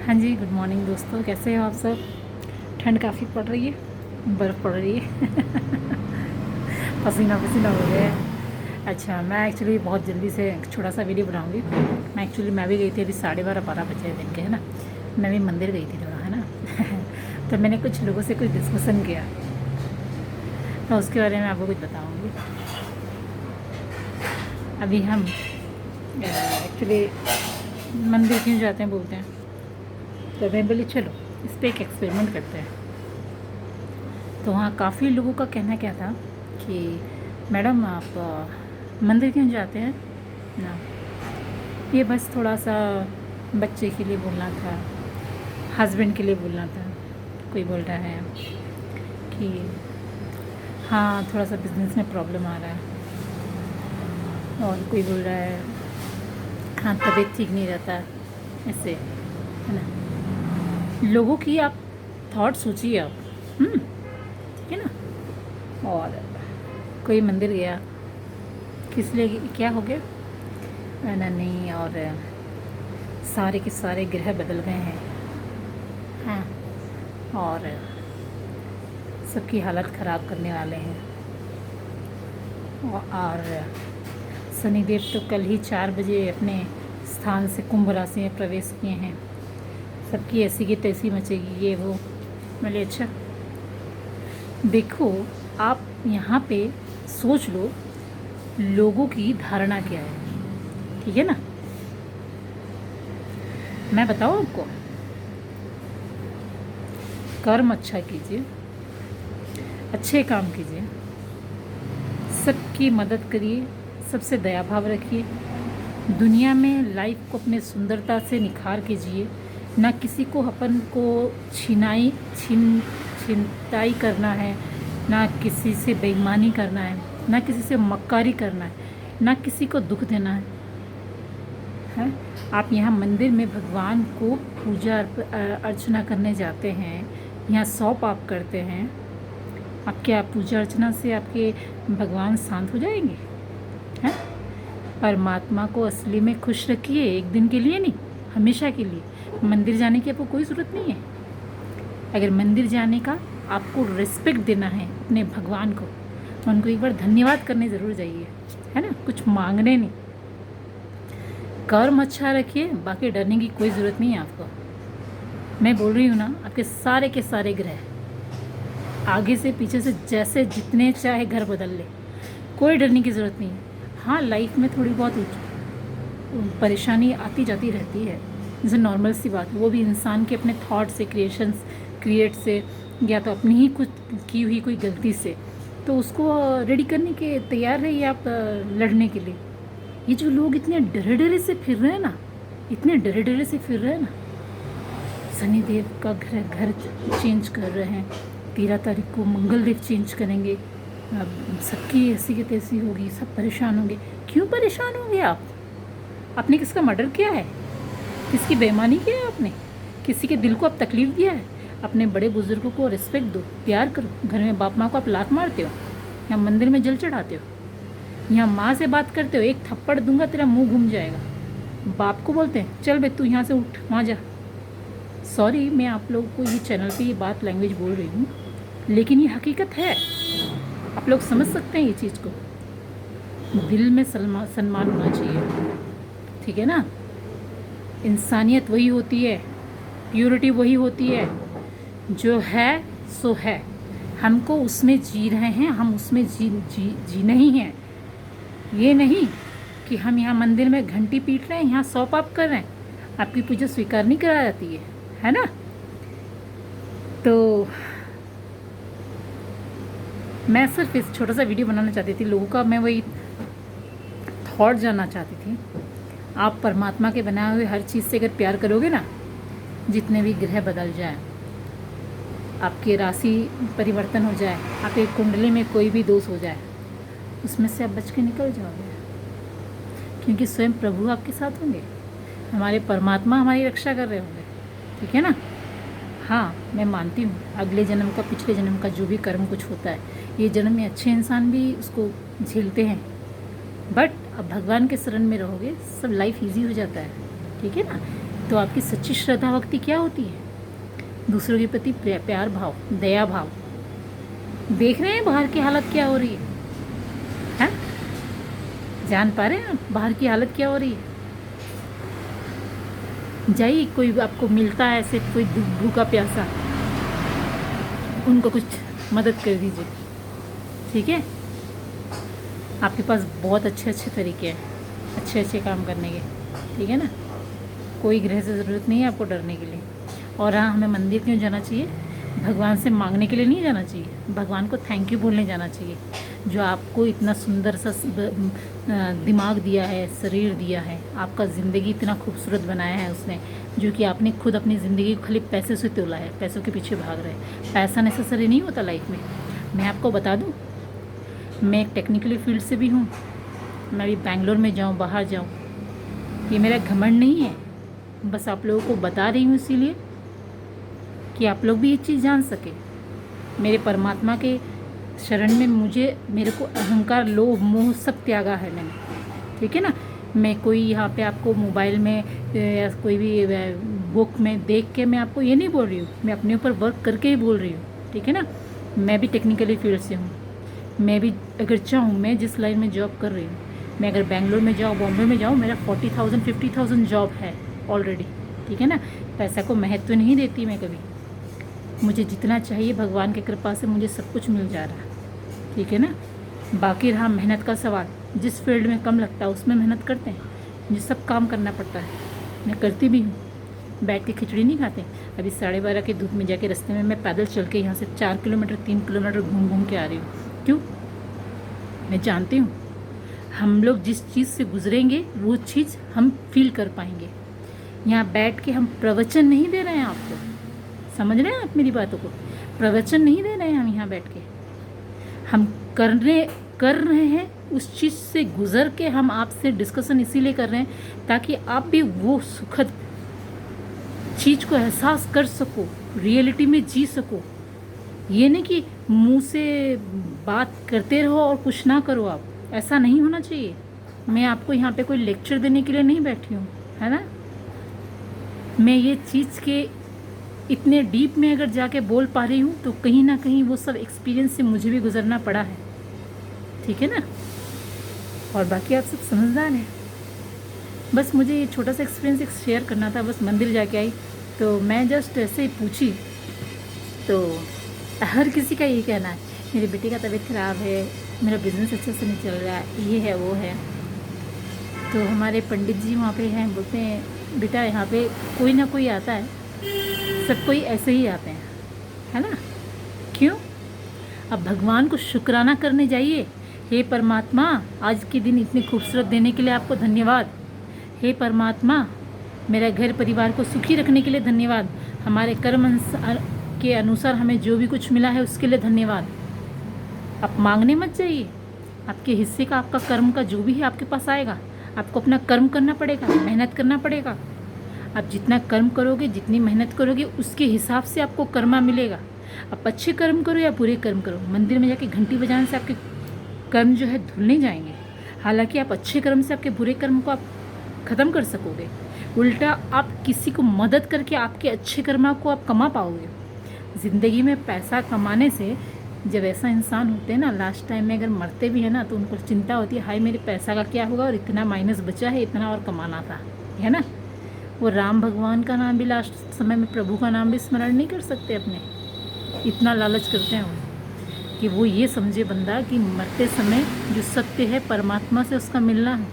हाँ जी, good morning दोस्तों, कैसे हो आप सब। ठंड काफ़ी पड़ रही है, बर्फ़ पड़ रही है। पसीना पसीना हो गया है। अच्छा, मैं एक्चुअली बहुत जल्दी से एक छोटा सा वीडियो बनाऊंगी। मैं भी गई थी, अभी 12:30 बजे दिन के, है ना। मैं भी मंदिर गई थी थोड़ा, है ना। तो मैंने कुछ लोगों से कुछ डिस्कशन किया, तो उसके बारे में आपको कुछ बताऊँगी। अभी हम एक्चुअली मंदिर क्यों जाते हैं बोलते हैं, तो मैं बोली चलो इस पर एक एक्सपेरिमेंट करते हैं। तो वहाँ काफ़ी लोगों का कहना क्या था कि मैडम आप मंदिर क्यों जाते हैं ना। ये बस थोड़ा सा बच्चे के लिए बोलना था, हस्बैंड के लिए बोलना था। कोई बोल रहा है कि हाँ थोड़ा सा बिजनेस में प्रॉब्लम आ रहा है, और कोई बोल रहा है हाँ तबीयत ठीक नहीं रहता, ऐसे, है ना। लोगों की आप थॉट सोचिए आप, ठीक है ना। और कोई मंदिर गया, किस लिए क्या हो गया, ना नहीं, और सारे के सारे ग्रह बदल गए हैं, हाँ, और सबकी हालत ख़राब करने वाले हैं। और शनिदेव तो कल ही 4 बजे अपने स्थान से कुंभ राशि में प्रवेश किए हैं, सबकी ऐसी की तैसी मचेगी ये वो। बोले अच्छा देखो, आप यहाँ पे सोच लो लोगों की धारणा क्या है, ठीक है ना। मैं बताऊँ आपको, कर्म अच्छा कीजिए, अच्छे काम कीजिए, सबकी मदद करिए, सबसे दया भाव रखिए, दुनिया में लाइफ को अपने सुंदरता से निखार के जिए, ना किसी को अपन को छिनताई करना है, ना किसी से बेईमानी करना है, ना किसी से मक्कारी करना है, ना किसी को दुख देना है। आप यहाँ मंदिर में भगवान को पूजा अर्चना करने जाते हैं, यहाँ 100 पाप करते हैं, आप क्या पूजा अर्चना से आपके भगवान शांत हो जाएंगे, हैं। परमात्मा को असली में खुश रखिए, एक दिन के लिए नहीं, हमेशा के लिए। मंदिर जाने की आपको कोई ज़रूरत नहीं है। अगर मंदिर जाने का आपको रिस्पेक्ट देना है अपने भगवान को, तो उनको एक बार धन्यवाद करने ज़रूर जाइए, है ना, कुछ मांगने नहीं। कर्म अच्छा रखिए, बाकी डरने की कोई ज़रूरत नहीं है आपको। मैं बोल रही हूँ ना, आपके सारे के सारे ग्रह आगे से पीछे से जैसे जितने चाहे घर बदल ले, कोई डरने की ज़रूरत नहीं है। हाँ, लाइफ में थोड़ी बहुत परेशानी आती जाती रहती है, जैसे नॉर्मल सी बात है, वो भी इंसान के अपने थॉट से, क्रिएट से, या तो अपनी ही कुछ की हुई कोई गलती से, तो उसको रेडी करने के तैयार रहिए आप लड़ने के लिए। ये जो लोग इतने डरे डरे से फिर रहे हैं ना, इतने डरे डरे से फिर रहे हैं ना, शनिदेव का घर चेंज कर रहे हैं, 13 तारीख को मंगलदेव चेंज करेंगे, अब सबकी ऐसी की तैसी होगी, सब परेशान होंगे। क्यों परेशान होंगे आप? आपने किसका मर्डर किया है? किसकी बेईमानी किया है आपने? किसी के दिल को आप तकलीफ़ दिया है? अपने बड़े बुजुर्गों को रिस्पेक्ट दो, प्यार करो। घर में बाप माँ को आप लात मारते हो, या मंदिर में जल चढ़ाते हो, यहाँ माँ से बात करते हो, एक थप्पड़ दूंगा तेरा मुंह घूम जाएगा। बाप को बोलते हैं चल बे तू यहाँ से उठ, वहाँ जा। सॉरी, मैं आप लोगों को ये चैनल पे ये बात लैंग्वेज बोल रही हूँ, लेकिन ये हकीकत है, आप लोग समझ सकते हैं ये चीज़ को। दिल में सम्मान होना चाहिए, ठीक है ना। इंसानियत वही होती है, प्योरिटी वही होती है, जो है सो है। हमको उसमें जी रहे हैं, हम उसमें जी नहीं हैं। ये नहीं कि हम यहाँ मंदिर में घंटी पीट रहे हैं, यहाँ 100 पाप कर रहे हैं, आपकी पूजा स्वीकार नहीं करा जाती है ना। तो मैं सिर्फ इस छोटा सा वीडियो बनाना चाहती थी, लोगों का मैं वही थॉट जानना चाहती थी। आप परमात्मा के बनाए हुए हर चीज़ से अगर प्यार करोगे ना, जितने भी ग्रह बदल जाए, आपकी राशि परिवर्तन हो जाए, आपके कुंडली में कोई भी दोष हो जाए, उसमें से आप बच के निकल जाओगे, क्योंकि स्वयं प्रभु आपके साथ होंगे, हमारे परमात्मा हमारी रक्षा कर रहे होंगे, ठीक है ना। हाँ, मैं मानती हूँ अगले जन्म का, पिछले जन्म का जो भी कर्म कुछ होता है, ये जन्म में अच्छे इंसान भी उसको झेलते हैं, बट अब भगवान के शरण में रहोगे, सब लाइफ इजी हो जाता है, ठीक है ना। तो तो आपकी सच्ची श्रद्धा भक्ति क्या होती है? दूसरों के प्रति प्यार भाव, दया भाव। देख रहे हैं बाहर की हालत क्या हो रही है? हैं? जान पा रहे हैं आप बाहर की हालत क्या हो रही है? जाइए, कोई आपको मिलता है ऐसे कोई भूखा प्यासा, उनको कुछ मदद कर दीजिए, ठीक है? आपके पास बहुत अच्छे अच्छे तरीके हैं अच्छे अच्छे काम करने के, ठीक है ना? कोई ग्रह से ज़रूरत नहीं है आपको डरने के लिए। और हाँ, हमें मंदिर क्यों जाना चाहिए? भगवान से मांगने के लिए नहीं जाना चाहिए, भगवान को थैंक यू बोलने जाना चाहिए, जो आपको इतना सुंदर सा दिमाग दिया है, शरीर दिया है, आपका ज़िंदगी इतना खूबसूरत बनाया है उसने, जो कि आपने खुद अपनी ज़िंदगी को खाली पैसे से तोला है, पैसों के पीछे भाग रहे हैं। पैसा नेसेसरी नहीं होता लाइफ में। मैं आपको बता दूँ, मैं एक टेक्निकली फील्ड से भी हूँ। मैं भी बैंगलोर में जाऊँ, बाहर जाऊँ, ये मेरा घमंड नहीं है, बस आप लोगों को बता रही हूँ इसीलिए कि आप लोग भी ये चीज़ जान सके। मेरे परमात्मा के शरण में मेरे को अहंकार, लोभ, मोह सब त्यागा है मैंने, ठीक है ना? मैं कोई यहाँ पे आपको मोबाइल में या कोई भी बुक में देख के मैं आपको ये नहीं बोल रही हूँ, मैं अपने ऊपर वर्क करके ही बोल रही हूँ, ठीक है ना? मैं भी टेक्निकली फील्ड से हूँ। मैं भी अगर चाहूँ, मैं जिस लाइन में जॉब कर रही हूँ, मैं अगर बेंगलोर में जाऊँ, बॉम्बे में जाऊँ, मेरा 40,000 50,000 जॉब है ऑलरेडी, ठीक है ना? पैसा को महत्व नहीं देती मैं कभी। मुझे जितना चाहिए भगवान की कृपा से मुझे सब कुछ मिल जा रहा है, ठीक है ना? बाकी रहा मेहनत का सवाल, जिस फील्ड में कम लगता है उसमें मेहनत करते हैं। मुझे सब काम करना पड़ता है, मैं करती भी हूँ। बैठ के खिचड़ी नहीं खाते। अभी 12:30 की धूप में जाके रास्ते में मैं पैदल चल के यहाँ से 4 किलोमीटर 3 किलोमीटर घूम घूम के आ रही हूँ। क्यों? मैं जानती हूँ हम लोग जिस चीज़ से गुजरेंगे वो चीज़ हम फील कर पाएंगे। यहाँ बैठ के हम प्रवचन नहीं दे रहे हैं आपको, समझ रहे हैं आप मेरी बातों को? प्रवचन नहीं दे रहे हैं हम यहाँ बैठ के, हम कर रहे हैं उस चीज़ से गुज़र के। हम आपसे डिस्कशन इसीलिए कर रहे हैं ताकि आप भी वो सुखद चीज़ को एहसास कर सको, रियलिटी में जी सको। ये नहीं कि मुंह से बात करते रहो और कुछ ना करो आप, ऐसा नहीं होना चाहिए। मैं आपको यहाँ पे कोई लेक्चर देने के लिए नहीं बैठी हूँ, है ना? मैं ये चीज़ के इतने डीप में अगर जाके बोल पा रही हूँ तो कहीं ना कहीं वो सब एक्सपीरियंस से मुझे भी गुजरना पड़ा है, ठीक है ना? और बाकी आप सब समझदार हैं। बस मुझे ये छोटा सा एक्सपीरियंस एक शेयर करना था। बस मंदिर जाके आई तो मैं जस्ट ऐसे ही पूछी, तो हर किसी का यही कहना है, मेरे बेटे का तबीयत ख़राब है, मेरा बिज़नेस अच्छे से नहीं चल रहा है, ये है वो है। तो हमारे पंडित जी वहाँ पे हैं, बोलते हैं बेटा यहाँ पे कोई ना कोई आता है, सब कोई ऐसे ही आते हैं, है ना? क्यों? अब भगवान को शुक्राना करने जाइए। हे परमात्मा, आज के दिन इतने खूबसूरत देने के लिए आपको धन्यवाद। हे परमात्मा, मेरा घर परिवार को सुखी रखने के लिए धन्यवाद। हमारे कर्म के अनुसार हमें जो भी कुछ मिला है उसके लिए धन्यवाद। आप मांगने मत जाइए, आपके हिस्से का, आपका कर्म का जो भी है आपके पास आएगा। आपको अपना कर्म करना पड़ेगा, मेहनत करना पड़ेगा। आप जितना कर्म करोगे, जितनी मेहनत करोगे, उसके हिसाब से आपको कर्मा मिलेगा। आप अच्छे कर्म करो या बुरे कर्म करो, मंदिर में जाके घंटी बजाने से आपके कर्म जो है धुल नहीं जाएंगे। हालांकि आप अच्छे कर्म से आपके बुरे कर्म को आप ख़त्म कर सकोगे। उल्टा आप किसी को मदद करके आपके अच्छे कर्मा को आप कमा पाओगे। ज़िंदगी में पैसा कमाने से जब ऐसा इंसान होते हैं ना, लास्ट टाइम में अगर मरते भी है ना, तो उनको चिंता होती है, हाय मेरे पैसा का क्या होगा, और इतना माइनस बचा है, इतना और कमाना था, है ना? वो राम भगवान का नाम भी लास्ट समय में, प्रभु का नाम भी स्मरण नहीं कर सकते अपने, इतना लालच करते हैं वो, कि वो ये समझे बंदा कि मरते समय जो सत्य है परमात्मा से उसका मिलना है,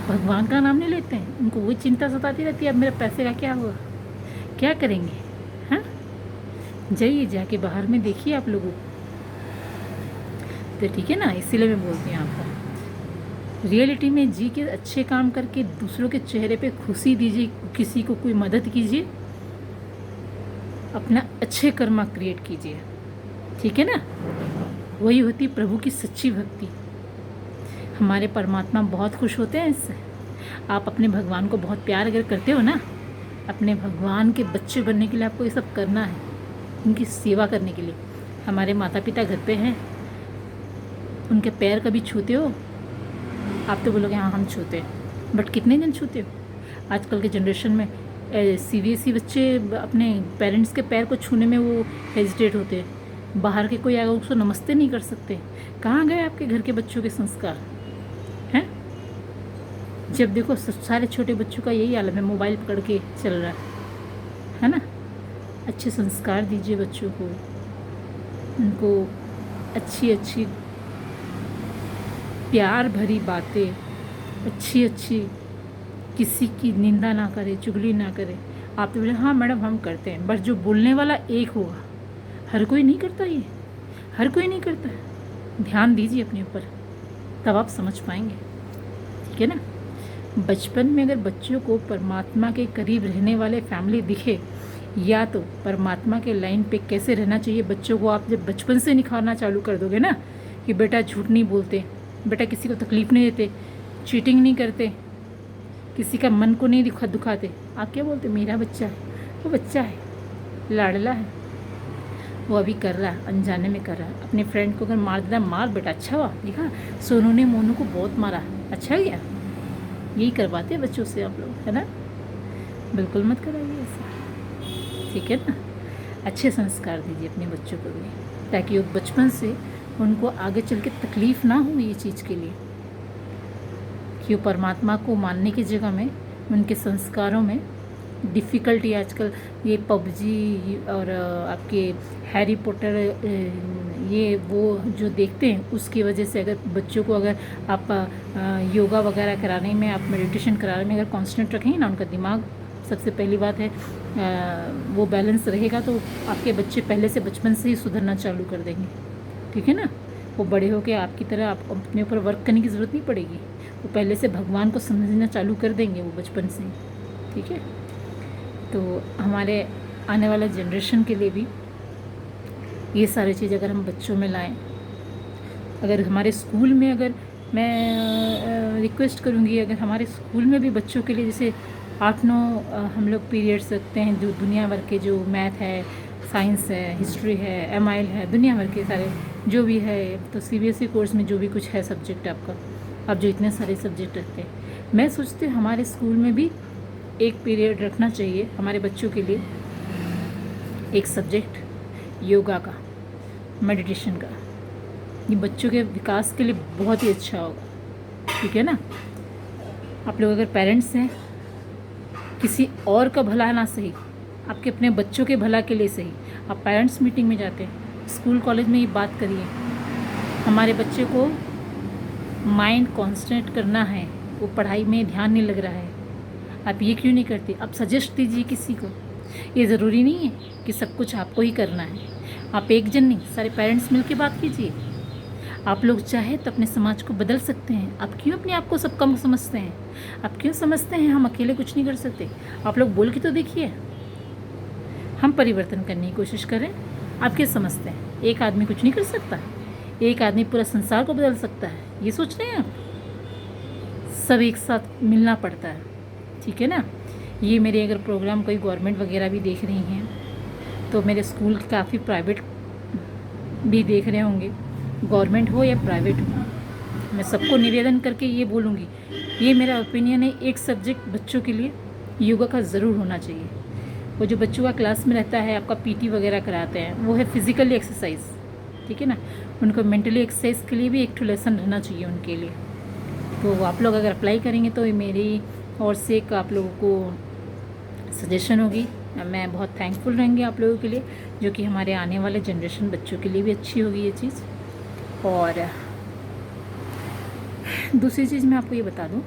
भगवान का नाम नहीं लेते हैं। उनको वही चिंता सताती रहती है, अब मेरे पैसे का क्या हुआ, क्या करेंगे? हाँ, जाइए जाके बाहर में देखिए आप लोगों तो, ठीक है ना? इसीलिए मैं बोलती हूँ आपको, रियलिटी में जी के अच्छे काम करके दूसरों के चेहरे पे खुशी दीजिए, किसी को कोई मदद कीजिए, अपना अच्छे कर्मा क्रिएट कीजिए, ठीक है ना? वही होती प्रभु की सच्ची भक्ति। हमारे परमात्मा बहुत खुश होते हैं इससे। आप अपने भगवान को बहुत प्यार अगर करते हो ना, अपने भगवान के बच्चे बनने के लिए आपको ये सब करना है, उनकी सेवा करने के लिए। हमारे माता पिता घर पे हैं, उनके पैर कभी छूते हो? आप तो बोलोगे हाँ हम छूते हैं, बट कितने जन छूते हो? आजकल के जनरेशन में सीबीएसई बच्चे अपने पेरेंट्स के पैर को छूने में वो हेजिटेट होते हैं। बाहर के कोई आएगा उसको नमस्ते नहीं कर सकते। कहाँ गए आपके घर के बच्चों के संस्कार हैं? जब देखो सारे छोटे बच्चों का यही हाल है, मोबाइल पकड़ के चल रहा है ना। अच्छे संस्कार दीजिए बच्चों को, उनको अच्छी अच्छी प्यार भरी बातें, अच्छी अच्छी, किसी की निंदा ना करे, चुगली ना करे। आप तो बोले हाँ मैडम हम करते हैं, बस जो बोलने वाला एक होगा। हर कोई नहीं करता, ये हर कोई नहीं करता। ध्यान दीजिए अपने ऊपर, तब आप समझ पाएंगे, ठीक है ना। बचपन में अगर बच्चों को परमात्मा के करीब रहने वाले फैमिली दिखे, या तो परमात्मा के लाइन पे कैसे रहना चाहिए बच्चों को आप जब बचपन से निखारना चालू कर दोगे ना, कि बेटा झूठ नहीं बोलते, बेटा किसी को तकलीफ़ नहीं देते, चीटिंग नहीं करते, किसी का मन को नहीं दुखाते। आप क्या बोलते, मेरा बच्चा है, वो बच्चा है, लाडला है, वो अभी कर रहा है, अनजाने में कर रहा है। अपने फ्रेंड को अगर मार देता, मार बेटा, अच्छा हुआ, देखा सोनू ने मोनू को बहुत मारा, अच्छा गया। यही करवाते हैं बच्चों से आप लोग, है ना। बिल्कुल मत कराइए ऐसा, ठीक है ना। अच्छे संस्कार दीजिए अपने बच्चों को भी, ताकि वो बचपन से उनको आगे चल के तकलीफ़ ना हो ये चीज़ के लिए, कि वो परमात्मा को मानने की जगह में उनके संस्कारों में डिफ़िकल्टी। आजकल ये पबजी और आपके हैरी पॉटर ये वो जो देखते हैं, उसकी वजह से अगर बच्चों को अगर आप योगा वगैरह कराने में, आप मेडिटेशन कराने में अगर कॉन्सेंट्रेट रखेंगे ना, उनका दिमाग, सबसे पहली बात है वो बैलेंस रहेगा, तो आपके बच्चे पहले से बचपन से ही सुधरना चालू कर देंगे, ठीक है ना। वो बड़े होकर आपकी तरह आप अपने ऊपर वर्क करने की ज़रूरत नहीं पड़ेगी, वो पहले से भगवान को समझना चालू कर देंगे वो बचपन से, ठीक है। तो हमारे आने वाला जनरेशन के लिए भी ये सारी चीज़ अगर हम बच्चों में लाएं, अगर हमारे स्कूल में, अगर मैं रिक्वेस्ट करूँगी, अगर हमारे स्कूल में भी बच्चों के लिए जैसे 8-9 हम लोग पीरियड्स रखते हैं, जो दुनिया भर के, जो मैथ है, साइंस है, हिस्ट्री है, एमआईएल है, दुनिया भर के सारे जो भी है, तो सीबीएसई कोर्स में जो भी कुछ है सब्जेक्ट आपका, आप जो इतने सारे सब्जेक्ट रखते हैं, मैं सोचती हूँ हमारे स्कूल में भी एक पीरियड रखना चाहिए हमारे बच्चों के लिए, एक सब्जेक्ट योगा का, मेडिटेशन का। ये बच्चों के विकास के लिए बहुत ही अच्छा होगा, ठीक है ना। आप लोग अगर पेरेंट्स हैं, किसी और का भला ना सही, आपके अपने बच्चों के भला के लिए सही, आप पेरेंट्स मीटिंग में जाते हैं, स्कूल कॉलेज में ये बात करिए, हमारे बच्चे को माइंड कॉन्सेंट्रेट करना है, वो पढ़ाई में ध्यान नहीं लग रहा है, आप ये क्यों नहीं करते। आप सजेस्ट दीजिए किसी को, ये ज़रूरी नहीं है कि सब कुछ आपको ही करना है। आप एक जन नहीं, सारे पेरेंट्स मिल के बात कीजिए। आप लोग चाहे तो अपने समाज को बदल सकते हैं। आप क्यों अपने आप को सब कम समझते हैं? आप क्यों समझते हैं हम अकेले कुछ नहीं कर सकते? आप लोग बोल के तो देखिए, हम परिवर्तन करने की कोशिश करें। आप क्या समझते हैं एक आदमी कुछ नहीं कर सकता? एक आदमी पूरा संसार को बदल सकता है, ये सोच रहे हैं आप? सब एक साथ मिलना पड़ता है, ठीक है ना। ये मेरे अगर प्रोग्राम कोई गवर्नमेंट वगैरह भी देख रही हैं, तो मेरे स्कूल काफ़ी प्राइवेट भी देख रहे होंगे, गवर्नमेंट हो या प्राइवेट हो, मैं सबको निवेदन करके ये बोलूँगी, ये मेरा ओपिनियन है, एक सब्जेक्ट बच्चों के लिए योगा का ज़रूर होना चाहिए। वो जो बच्चों का क्लास में रहता है, आपका पीटी वगैरह कराते हैं, वो है फिज़िकली एक्सरसाइज, ठीक है ना। उनको मेंटली एक्सरसाइज के लिए भी एक लेसन रहना चाहिए उनके लिए। तो आप लोग अगर अप्लाई करेंगे तो मेरी ओर से एक आप लोगों को सजेशन होगी। मैं बहुत थैंकफुल रहेंगी आप लोगों के लिए, जो कि हमारे आने वाले जनरेशन बच्चों के लिए भी अच्छी होगी ये चीज़। और दूसरी चीज़ मैं आपको ये बता दूँ,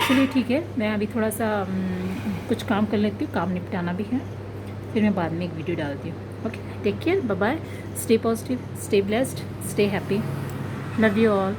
चलिए ठीक है, मैं अभी थोड़ा सा कुछ काम कर लेती हूँ, काम निपटाना भी है, फिर मैं बाद में एक वीडियो डालती हूँ। Okay, take care, bye bye, stay positive, stay blessed, stay happy, love you all.